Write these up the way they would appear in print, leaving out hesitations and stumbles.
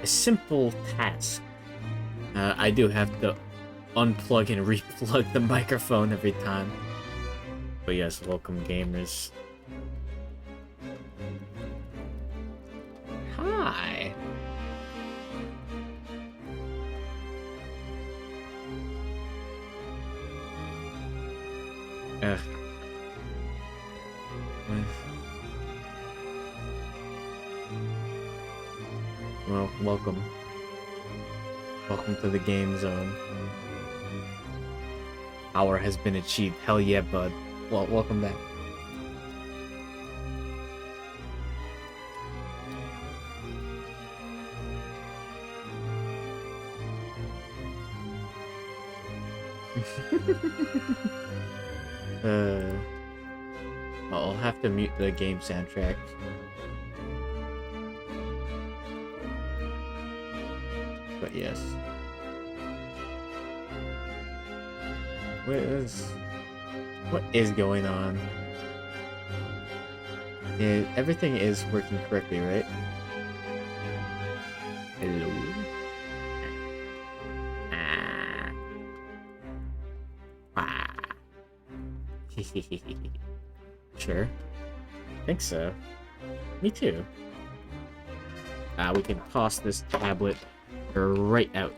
simple task. I do have to unplug and replug the microphone every time. But yes, welcome gamers. Hi. Ugh. Well, welcome. Welcome to the game zone. Hour has been achieved. Hell yeah, bud. Well, welcome back. I'll have to mute the game soundtrack. But yes. What is going on? Everything is working correctly, right? Hello? Sure. Think so. Me too. We can toss this tablet right out.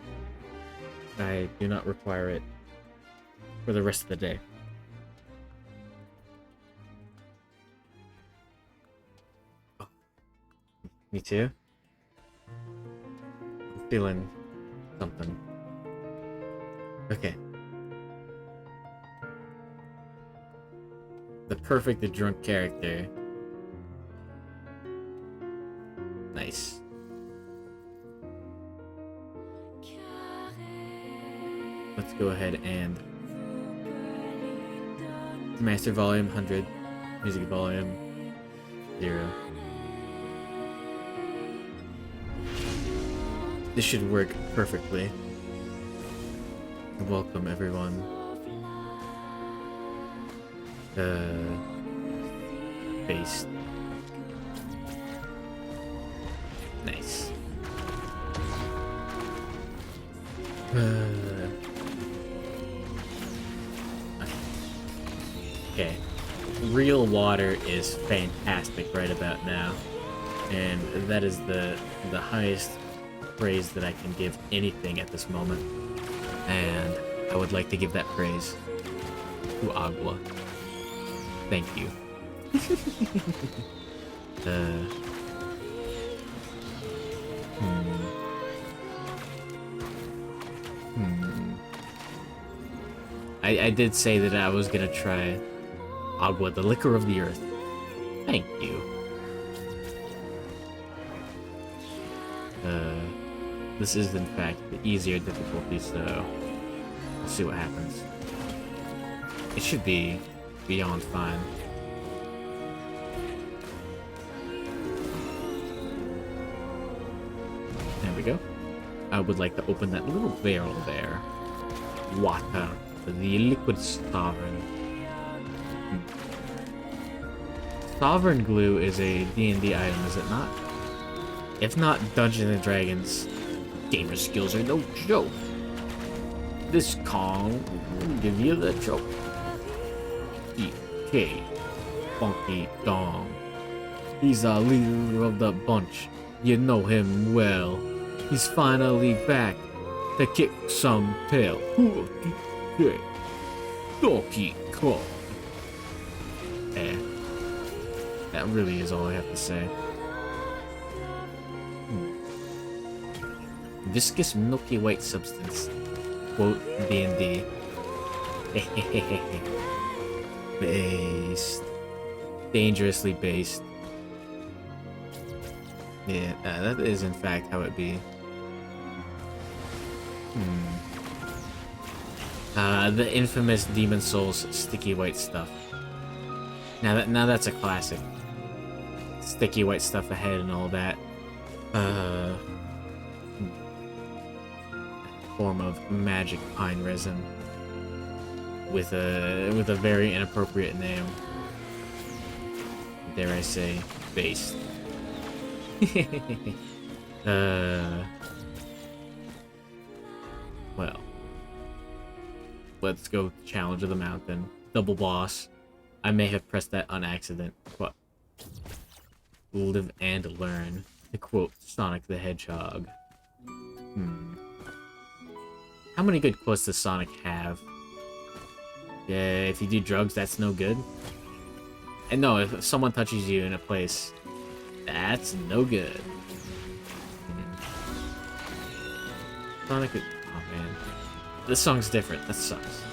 I do not require it for the rest of the day. Oh. Me too. I'm feeling something. Okay. The perfect drunk character. Nice. Let's go ahead and master volume 100, music volume 0. This should work perfectly. Welcome everyone. Based. Nice. Okay. Real water is fantastic right about now. And that is the highest praise that I can give anything at this moment. And I would like to give that praise to Agua. Thank you. I did say that I was gonna try Agua, the liquor of the earth. Thank you. This is in fact the easier difficulty, so let's see what happens. It should be beyond fine. There we go. I would like to open that little barrel there. Water. The liquid sovereign. Sovereign glue is a D&D item, is it not? If not, Dungeons & Dragons gamer skills are no joke. This Kong will give you the joke. DK, Funky Dong. He's our leader of the bunch. You know him well. He's finally back to kick some tail. Donkey Kong. That really is all I have to say. Viscous milky white substance. Quote D&D. Based. Dangerously based. Yeah, that is in fact how it be. The infamous Demon Souls sticky white stuff. Now that's a classic. Sticky white stuff ahead and all that. Form of magic pine resin with a very inappropriate name. Dare I say, based. Uh, well, let's go Challenge of the Mountain. Double boss. I may have pressed that on accident, but live and learn. To quote Sonic the Hedgehog. How many good quotes does Sonic have? Yeah, if you do drugs, that's no good. And no, if someone touches you in a place, that's no good. Sonic is... Oh man. This song's different. That sucks.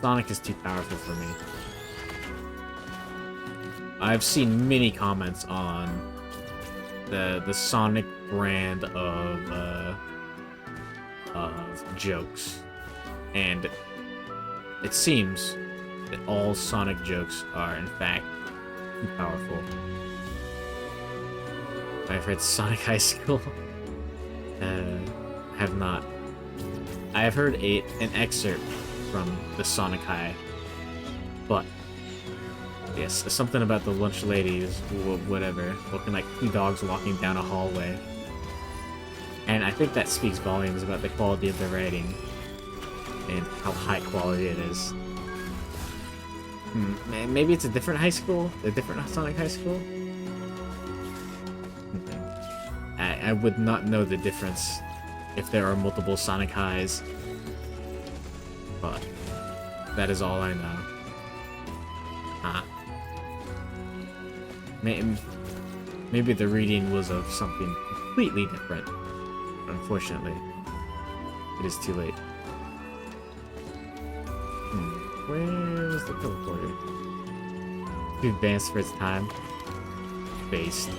Sonic is too powerful for me. I've seen many comments on the Sonic brand of jokes, and it seems that all Sonic jokes are in fact too powerful. I've heard Sonic High School. Have not. I have heard an excerpt from the Sonic High, but yes, something about the lunch ladies, whatever, looking like two dogs walking down a hallway. And I think that speaks volumes about the quality of the writing and how high quality it is. Maybe it's a different high school? A different Sonic High School? I would not know the difference if there are multiple Sonic Highs. But that is all I know. Maybe the reading was of something completely different. Unfortunately, it is too late. Where was the teleporter? Too advanced for its time. Based.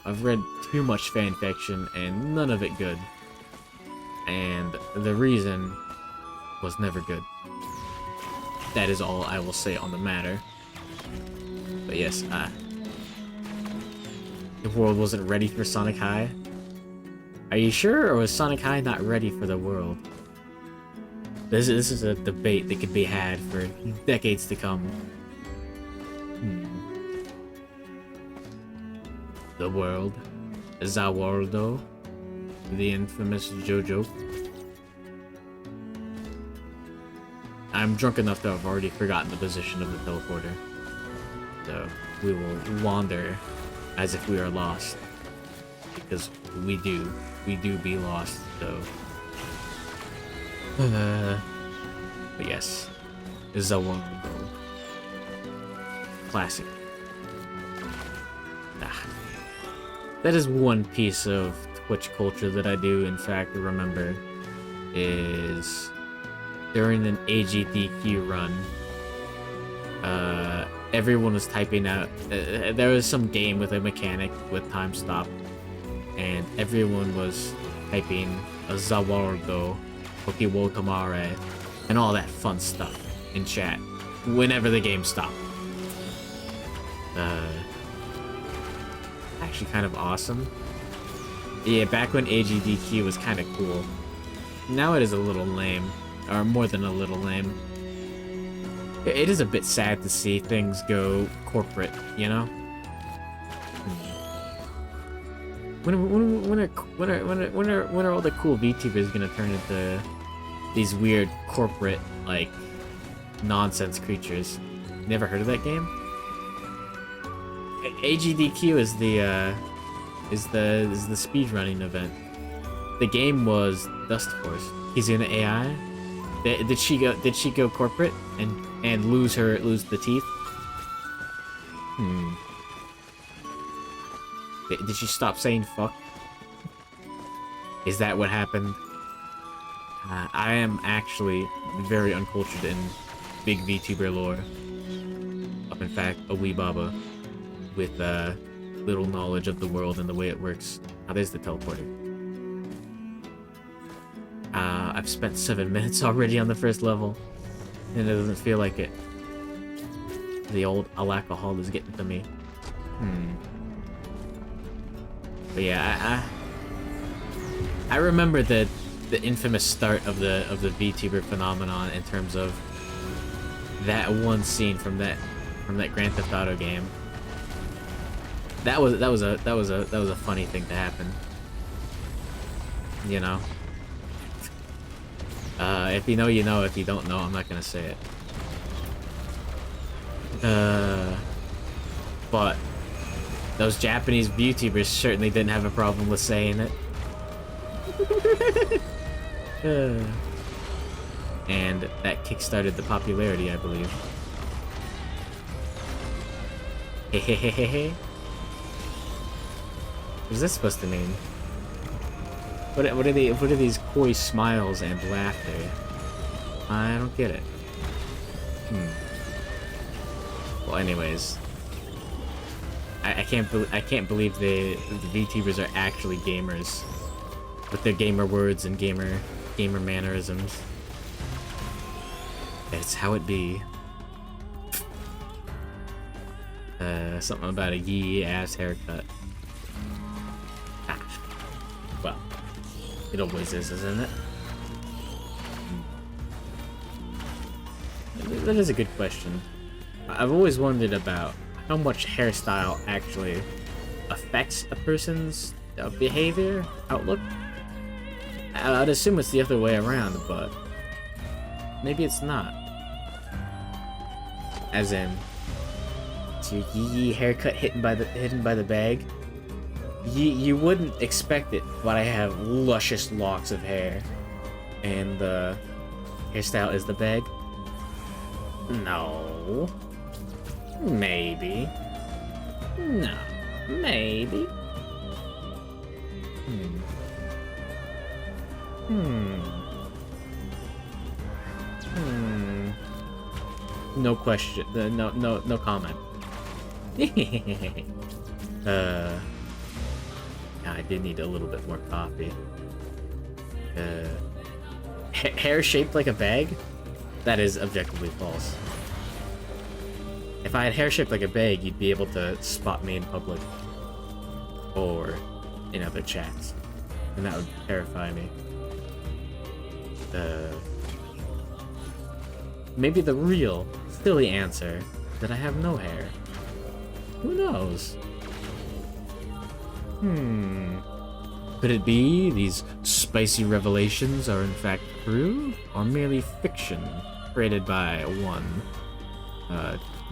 I've read too much fanfiction and none of it good. And the reason was never good. That is all I will say on the matter. But yes, the world wasn't ready for Sonic High. Are you sure, or was Sonic High not ready for the world? This is a debate that could be had for decades to come. The world, Zawardo, the infamous JoJo. I'm drunk enough to have already forgotten the position of the teleporter. So we will wander as if we are lost. Because we do be lost, so... but yes, Zawardo. Classic. That is one piece of Twitch culture that I do, in fact, remember, is during an AGDQ run, everyone was typing out, there was some game with a mechanic with time stop, and everyone was typing a Zawardo, Pokewotamare, and all that fun stuff in chat whenever the game stopped. Actually kind of awesome. Yeah, back when AGDQ was kind of cool. Now it is a little lame, or more than a little lame. It is a bit sad to see things go corporate, you know? When are all the cool VTubers gonna turn into these weird corporate, like, nonsense creatures? Never heard of that game? AGDQ is the speedrunning event. The game was Dust Force. Kizuna AI. Did she go corporate and lose the teeth? Did she stop saying fuck? Is that what happened? I am actually very uncultured in big VTuber lore. In fact, a wee baba with little knowledge of the world and the way it works. Now there's the teleporter. I've spent 7 minutes already on the first level, and it doesn't feel like it. The old alcohol is getting to me. But yeah, I remember the infamous start of the VTuber phenomenon in terms of that one scene from that from that Grand Theft Auto game. That was a funny thing to happen. You know. If you know, you know. If you don't know, I'm not gonna say it. But those Japanese VTubers certainly didn't have a problem with saying it. And that kickstarted the popularity, I believe. Hehehehe. What's this supposed to mean? What are these coy smiles and laughter? I don't get it. Well, anyways, I can't believe the VTubers are actually gamers with their gamer words and gamer mannerisms. That's how it be. Something about a yee ass haircut. Ah. Well, it always is, isn't it? That is a good question. I've always wondered about how much hairstyle actually affects a person's behavior, outlook. I'd assume it's the other way around, but maybe it's not. As in, it's your yee haircut hidden by the bag. You wouldn't expect it, but I have luscious locks of hair, and the hairstyle is the bag. No. Maybe. No. Maybe. No question. No comment. I did need a little bit more coffee. Hair shaped like a bag? That is objectively false. If I had hair shaped like a bag, you'd be able to spot me in public. Or in other chats. And that would terrify me. Maybe the real, silly answer is that I have no hair. Who knows? Could it be these spicy revelations are in fact true, or merely fiction created by one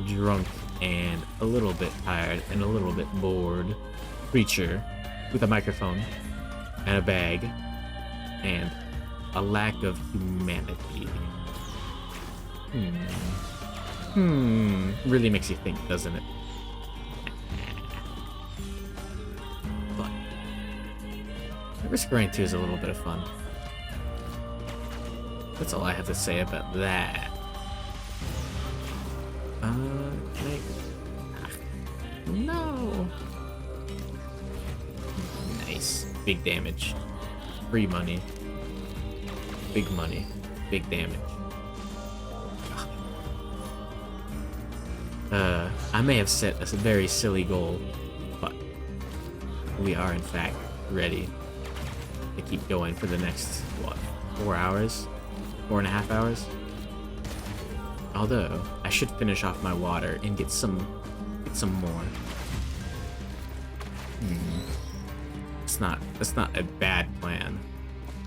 drunk and a little bit tired and a little bit bored creature with a microphone and a bag and a lack of humanity? Really makes you think, doesn't it? But Risk Grind 2 is a little bit of fun. That's all I have to say about that. No. Nice. Big damage. Free money. Big money. Big damage. I may have set a very silly goal, but we are in fact ready to keep going for the next, what, 4 hours? 4.5 hours? Although, I should finish off my water and get some more. That's not a bad plan.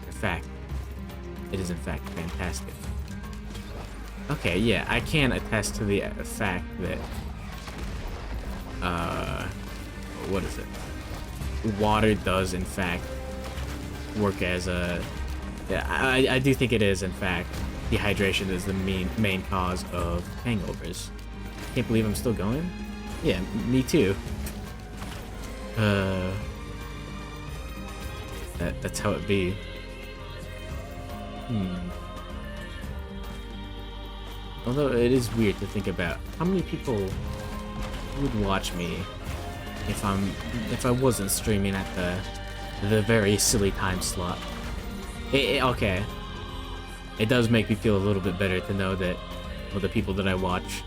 In fact, it is in fact fantastic. Okay, yeah, I can attest to the fact that, what is it? Water does, in fact, work as a... Yeah, I do think it is, in fact, dehydration is the main cause of hangovers. Can't believe I'm still going? Yeah, me too. That's how it be. Although it is weird to think about how many people would watch me if I wasn't streaming at the very silly time slot. Okay, it does make me feel a little bit better to know that the people that I watch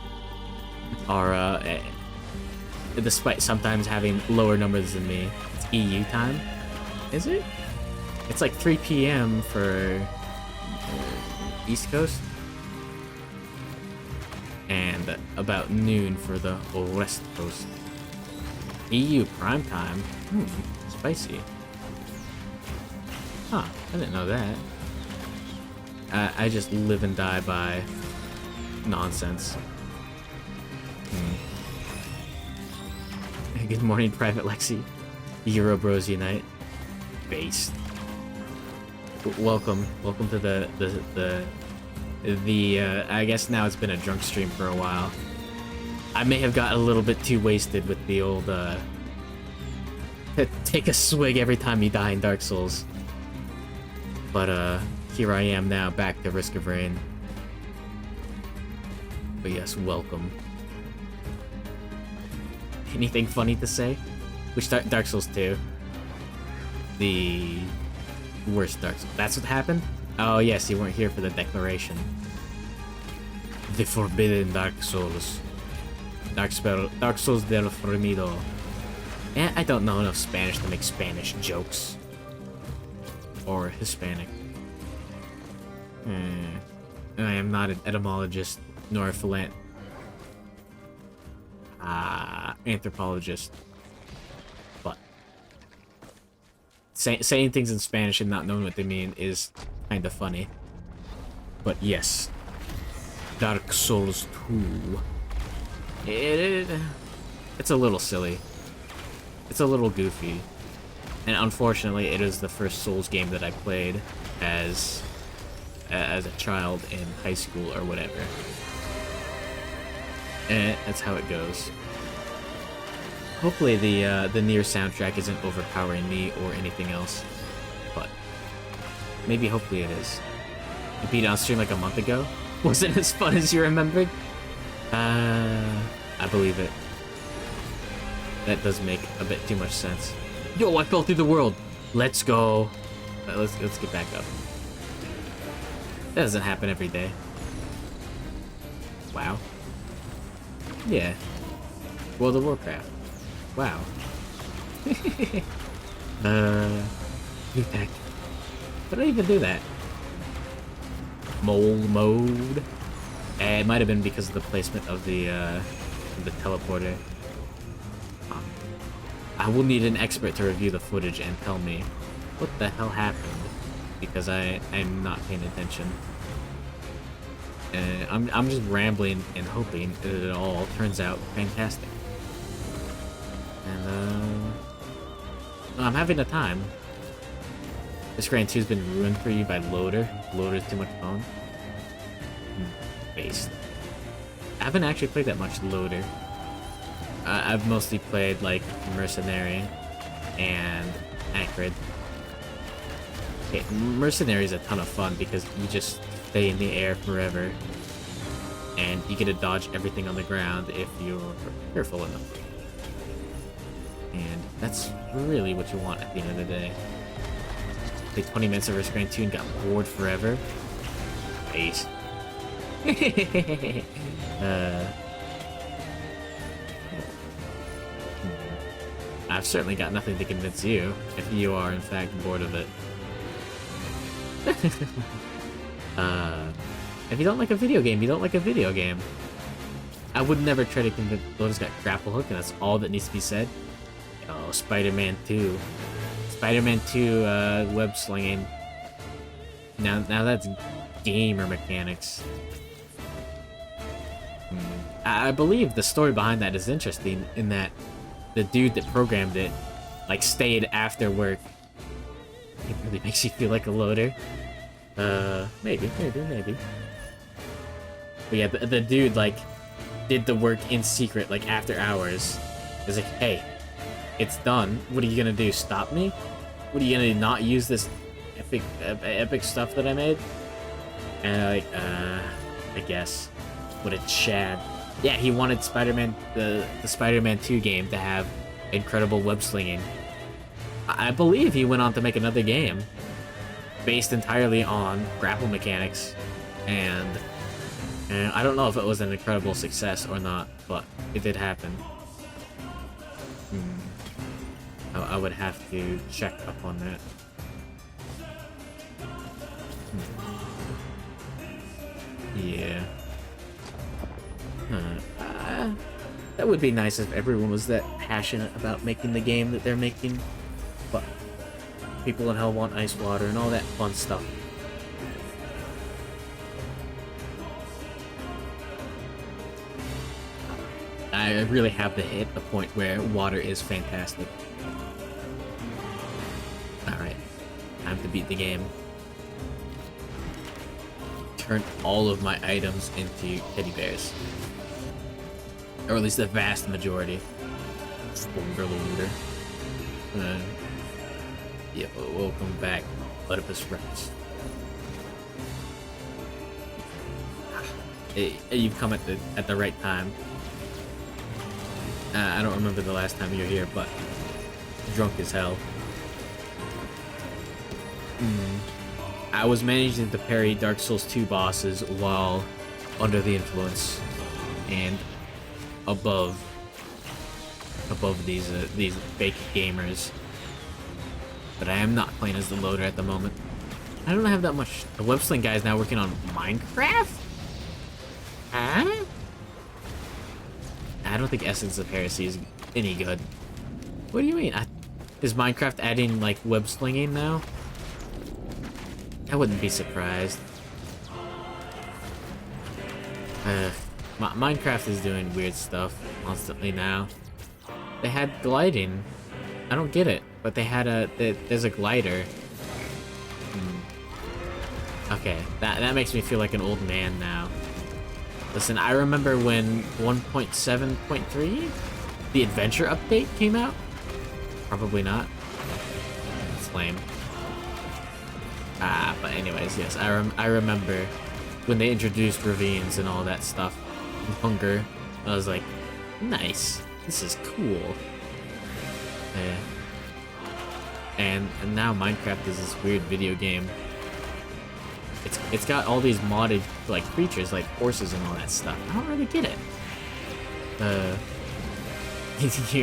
are despite sometimes having lower numbers than me. It's EU time, is it? It's like 3 p.m. for East Coast. and about noon for the West Coast. EU prime time? Spicy. Huh, I didn't know that. I just live and die by nonsense. Good morning, Private Lexi. Euro Bros Unite. Based. Welcome to the I guess now it's been a drunk stream for a while. I may have got a little bit too wasted with the old take a swig every time you die in Dark Souls. But here I am now, back to Risk of Rain. But yes, welcome. Anything funny to say? Which Dark Souls 2? The worst Dark Souls. That's what happened? Oh yes, you weren't here for the declaration. The Forbidden Dark Souls. Dark Souls del Formido. And I don't know enough Spanish to make Spanish jokes. Or Hispanic. I am not an etymologist, nor a anthropologist. But saying things in Spanish and not knowing what they mean is kind of funny. But yes, Dark Souls 2. It's a little silly. It's a little goofy. And unfortunately, it is the first Souls game that I played as a child in high school or whatever. And that's how it goes. Hopefully the Nier soundtrack isn't overpowering me or anything else. But maybe hopefully it is. You beat it on stream like a month ago? Wasn't as fun as you remembered? I believe it. That does make a bit too much sense. Yo, I fell through the world! Let's go. Let's get back up. That doesn't happen every day. Wow. Yeah. World of Warcraft. Wow. New tech. How did I even do that? Mole mode. It might have been because of the placement of the teleporter. I will need an expert to review the footage and tell me what the hell happened, because I'm not paying attention. I'm just rambling and hoping that it all turns out fantastic. And I'm having a time. This Grand 2's been ruined for you by Loader. Loader's too much fun. Based. I haven't actually played that much Loader. I've mostly played like Mercenary and Anchored. Okay, Mercenary is a ton of fun because you just stay in the air forever, and you get to dodge everything on the ground if you're careful enough. And that's really what you want at the end of the day. Played 20 minutes of Risk Grand 2 and got bored forever. Base. I've certainly got nothing to convince you, if you are in fact bored of it. If you don't like a video game, you don't like a video game. I would never try to convince Lotus got grapple hook, and that's all that needs to be said. Oh, Spider-Man 2. Spider-Man 2, web slinging. Now that's gamer mechanics. I believe the story behind that is interesting, in that the dude that programmed it, like, stayed after work. It really makes you feel like a loader. Maybe. But yeah, the dude, like, did the work in secret, like, after hours. He's like, hey, it's done. What are you gonna do, stop me? What are you gonna not use this epic stuff that I made? And like, I guess. What a Chad. Yeah, he wanted Spider-Man, the Spider-Man 2 game to have incredible web slinging. I believe he went on to make another game based entirely on grapple mechanics, and I don't know if it was an incredible success or not, but it did happen. I would have to check up on that. Yeah. would be nice if everyone was that passionate about making the game that they're making, but people in hell want ice water and all that fun stuff. I really have to hit the point where water is fantastic. Alright, time to beat the game. Turn all of my items into teddy bears. Or at least the vast majority. Spoiler looter. Yeah, welcome back, Oedipus Rex. You've come at the right time. I don't remember the last time you were here, but drunk as hell. I was managing to parry Dark Souls 2 bosses while under the influence and above these fake gamers. But I am not playing as the loader at the moment. I don't have that much. The web-sling guy is now working on Minecraft? Huh? I don't think Essence of Heresy is any good. What do you mean? Is Minecraft adding, like, web-slinging now? I wouldn't be surprised. Minecraft is doing weird stuff constantly now. They had gliding. I don't get it, but they had there's a glider. Okay, that makes me feel like an old man now. Listen, I remember when 1.7.3, the adventure update came out. Probably not. It's lame. But anyways, yes, I remember when they introduced ravines and all that stuff. And hunger. I was like, nice. This is cool. And now Minecraft is this weird video game. It's got all these modded like creatures like horses and all that stuff. I don't really get it.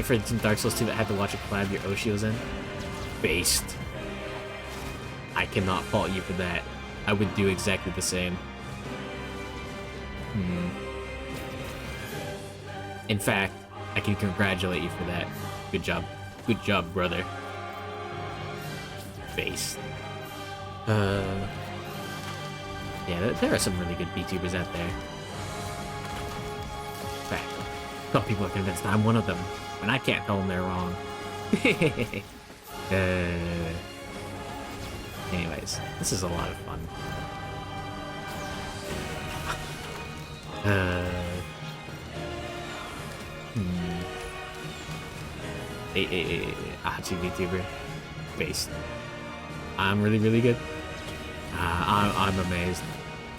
For Dark Souls 2 that had to watch a collab your Oshi was in? Based. I cannot fault you for that. I would do exactly the same. In fact, I can congratulate you for that. Good job. Good job, brother. Based. Yeah, there are some really good VTubers out there. In fact, some people are convinced I'm one of them, and I can't tell them they're wrong. Anyways, this is a lot of fun. Ahachi VTuber. Based. I'm really, really good. I'm amazed.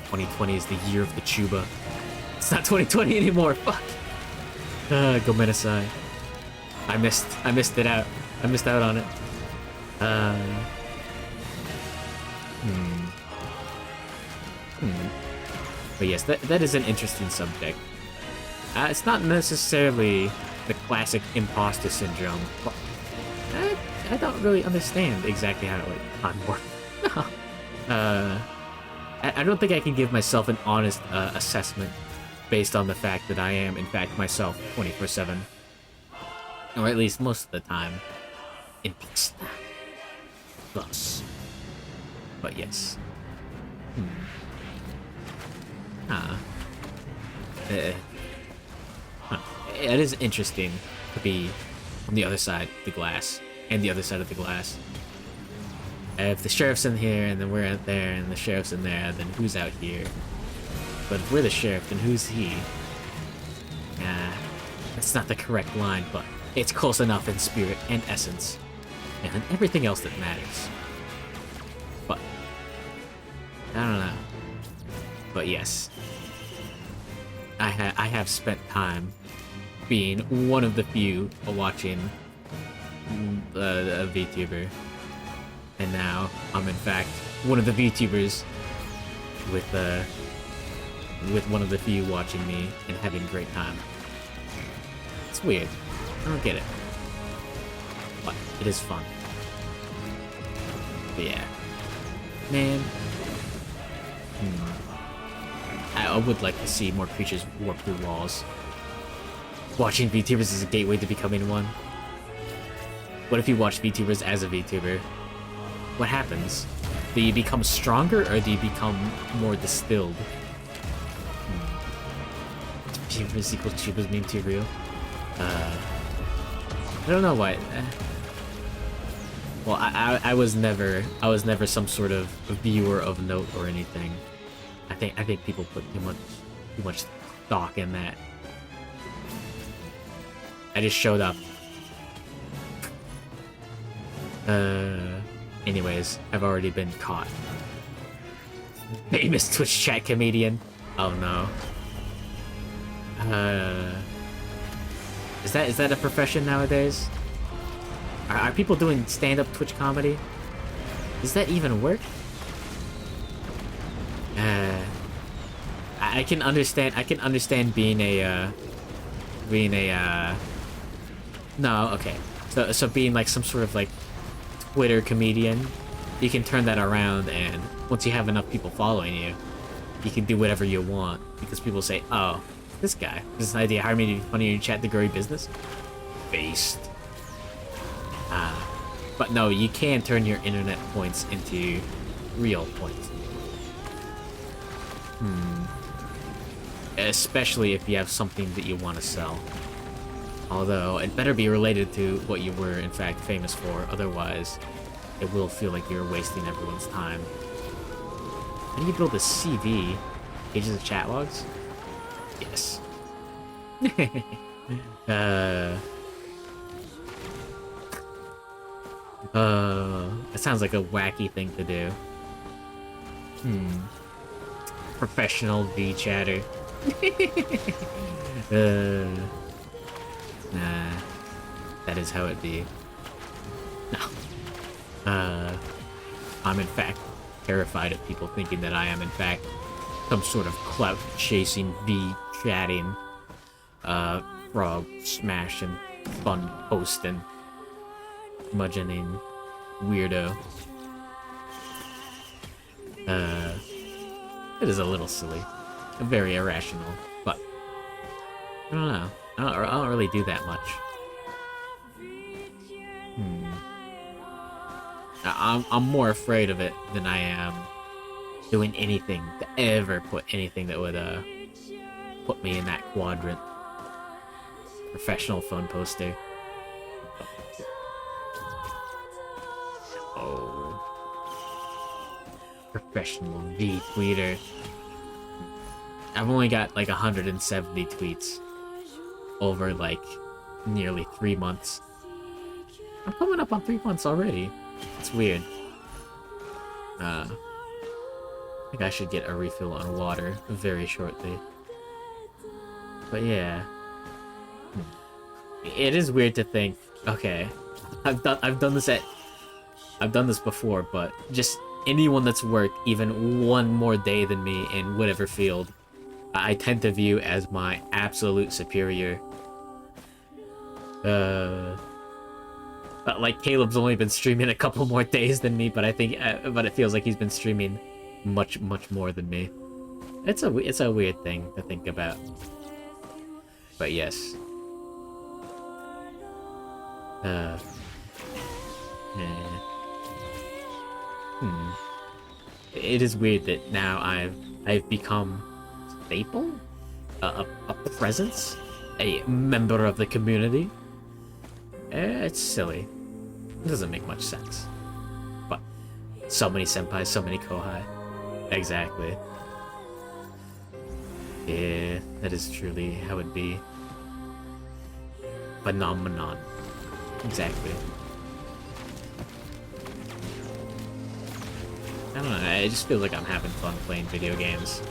2020 is the year of the Chuba. It's not 2020 anymore. Fuck. Gomenasai. I missed it out. I missed out on it. But yes, that is an interesting subject. It's not necessarily the classic imposter syndrome, but I don't really understand exactly how it works. I don't think I can give myself an honest assessment based on the fact that I am, in fact, myself 24/7. Or at least most of the time. Imposter. Thus. But yes. It is interesting to be on the other side of the glass, and the other side of the glass. If the sheriff's in here, and then we're out there, and the sheriff's in there, then who's out here? But if we're the sheriff, then who's he? That's not the correct line, but it's close enough in spirit and essence, and everything else that matters. But I don't know. But yes, I have spent time being one of the few watching a VTuber, and now I'm in fact one of the VTubers with one of the few watching me and having a great time. It's weird. I don't get it, but it is fun. But yeah, man. I would like to see more creatures warp through walls. Watching VTubers is a gateway to becoming one. What if you watch VTubers as a VTuber? What happens? Do you become stronger or do you become more distilled? VTubers equals Tubers meme too real? I don't know why. Well, I was never some sort of viewer of note or anything. I think people put too much stock in that. I just showed up. Anyways, I've already been caught. Famous Twitch chat comedian. Oh no. Is that a profession nowadays? Are people doing stand-up Twitch comedy? Does that even work? I can understand being a no, okay. So being like some sort of like Twitter comedian, you can turn that around, and once you have enough people following you, you can do whatever you want because people say, "Oh, this guy, this idea hired me to be funny and chat the gory business." Based. But no, you can turn your internet points into real points. Especially if you have something that you want to sell. Although, it better be related to what you were, in fact, famous for. Otherwise, it will feel like you're wasting everyone's time. How do you build a CV? Pages of chat logs? Yes. That sounds like a wacky thing to do. Professional V-chatter. Nah. That is how it be. No. I'm in fact terrified of people thinking that I am in fact some sort of clout-chasing, V-chatting, frog smashing, fun posting, smudgening weirdo. It is a little silly. Very irrational, but I don't know. I don't really do that much. I'm more afraid of it than I am doing anything to ever put anything that would put me in that quadrant. Professional phone poster. Oh. Professional V-tweeter. I've only got like 170 tweets over like nearly 3 months. I'm coming up on 3 months already. It's weird. I think I should get a refill on water very shortly. But yeah. It is weird to think, okay, I've done this before, but just anyone that's worked even one more day than me in whatever field, I tend to view as my absolute superior. But like Caleb's only been streaming a couple more days than me, but I think, but it feels like he's been streaming much more than me. It's a weird thing to think about. But yes. It is weird that now I've become staple, a presence, a member of the community. It's silly. It doesn't make much sense. But so many senpais, so many kohai. Exactly. Yeah, that is truly how it be. Phenomenon. Exactly. I don't know, I just feel like I'm having fun playing video games.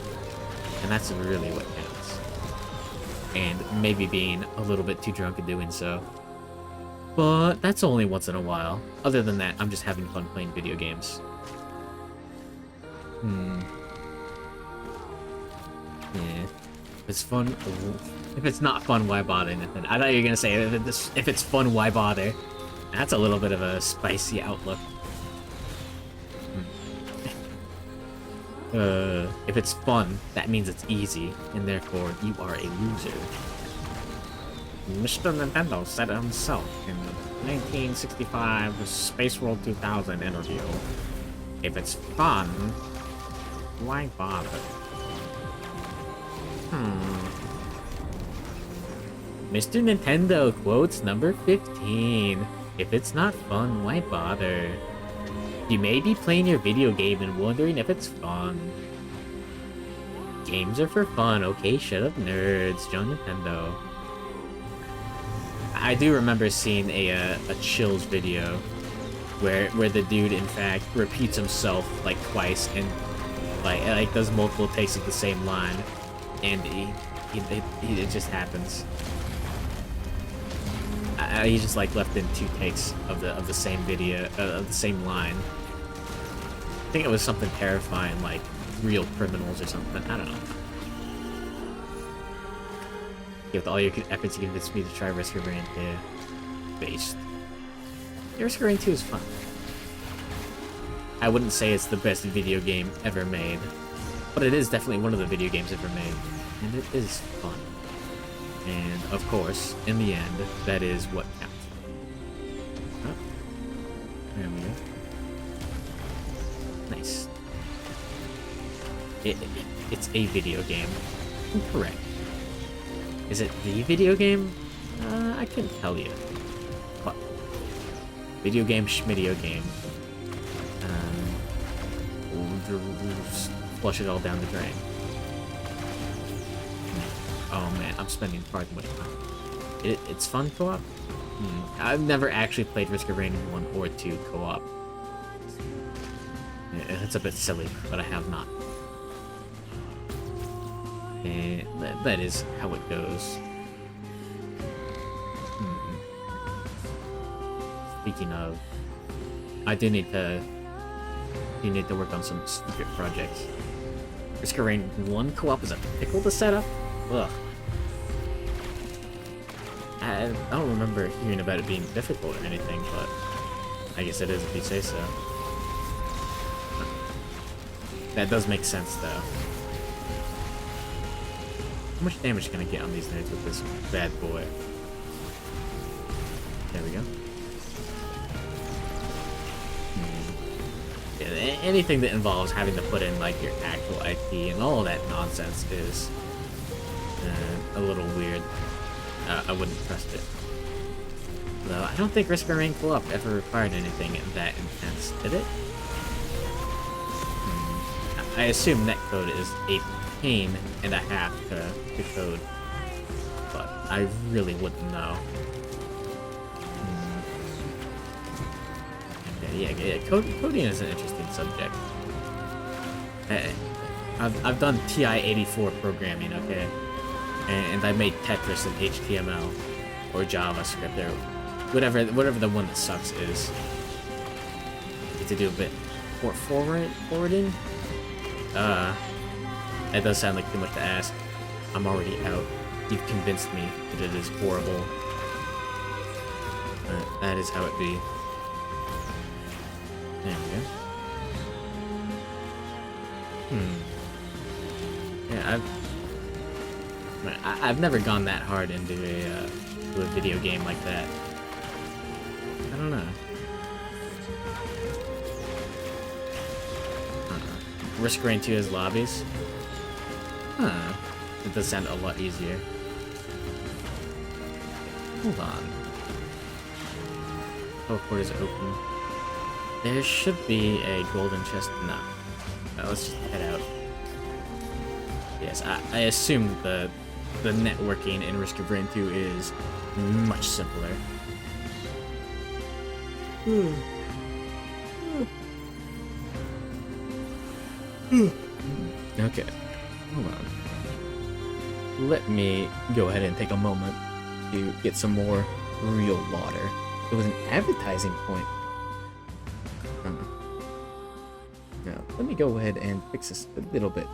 And that's really what counts. And maybe being a little bit too drunk in doing so. But that's only once in a while. Other than that, I'm just having fun playing video games. Yeah. If it's fun... If it's not fun, why bother? Nathan? I thought you were gonna say, if it's fun, why bother? That's a little bit of a spicy outlook. If it's fun, that means it's easy, and therefore you are a loser. Mr. Nintendo said it himself in the 1965 Space World 2000 interview. If it's fun, why bother? Mr. Nintendo quotes number 15. If it's not fun, why bother? You may be playing your video game and wondering if it's fun. Games are for fun, okay? Shut up, nerds. John Nintendo. I do remember seeing a Chills video where the dude in fact repeats himself like twice and like does multiple takes of the same line, and it just happens. He just like left in 2 takes of the same video of the same line. I think it was something terrifying like real criminals or something. I don't know. With all your efforts, you convinced me to try Risk of Rain 2. Based. Risk of Rain 2 is fun. I wouldn't say it's the best video game ever made, but it is definitely one of the video games ever made, and it is fun. And of course, in the end, that is what counts. Oh, there we go. Nice. It's a video game. Correct. Is it the video game? I couldn't tell you. But video game, schmidio game. Just flush it all down the drain. Oh man, I'm spending far too much time. It's fun co-op? I've never actually played Risk of Rain 1 or 2 co-op. It's a bit silly, but I have not. And that is how it goes. Speaking of, I do need to work on some secret projects. Risk of Rain 1 co-op is a pickle to set up? Ugh. I don't remember hearing about it being difficult or anything, but I guess it is if you say so. That does make sense, though. How much damage can I get on these nerds with this bad boy? There we go. Yeah, anything that involves having to put in like your actual IP and all that nonsense is a little weird. I wouldn't trust it. Though I don't think Risk of Rain Co-op ever required anything that intense, did it? I assume netcode is a pain and a half to code, but I really wouldn't know. Yeah, coding is an interesting subject. I've done TI-84 programming, okay, and I made Tetris in HTML or JavaScript or whatever the one that sucks is. Get to do a bit forwarding. That does sound like too much to ask. I'm already out. You've convinced me that it is horrible. That is how it be. There we go. Yeah, I've never gone that hard into a video game like that. I don't know. Risk of Rain 2 has lobbies. Huh. It does sound a lot easier. Hold on. Teleport is open. There should be a golden chest. No. Let's just head out. Yes, I assume the networking in Risk of Rain 2 is much simpler. Okay. Hold on. Let me go ahead and take a moment to get some more real water. It was an advertising point. Now, let me go ahead and fix this a little bit.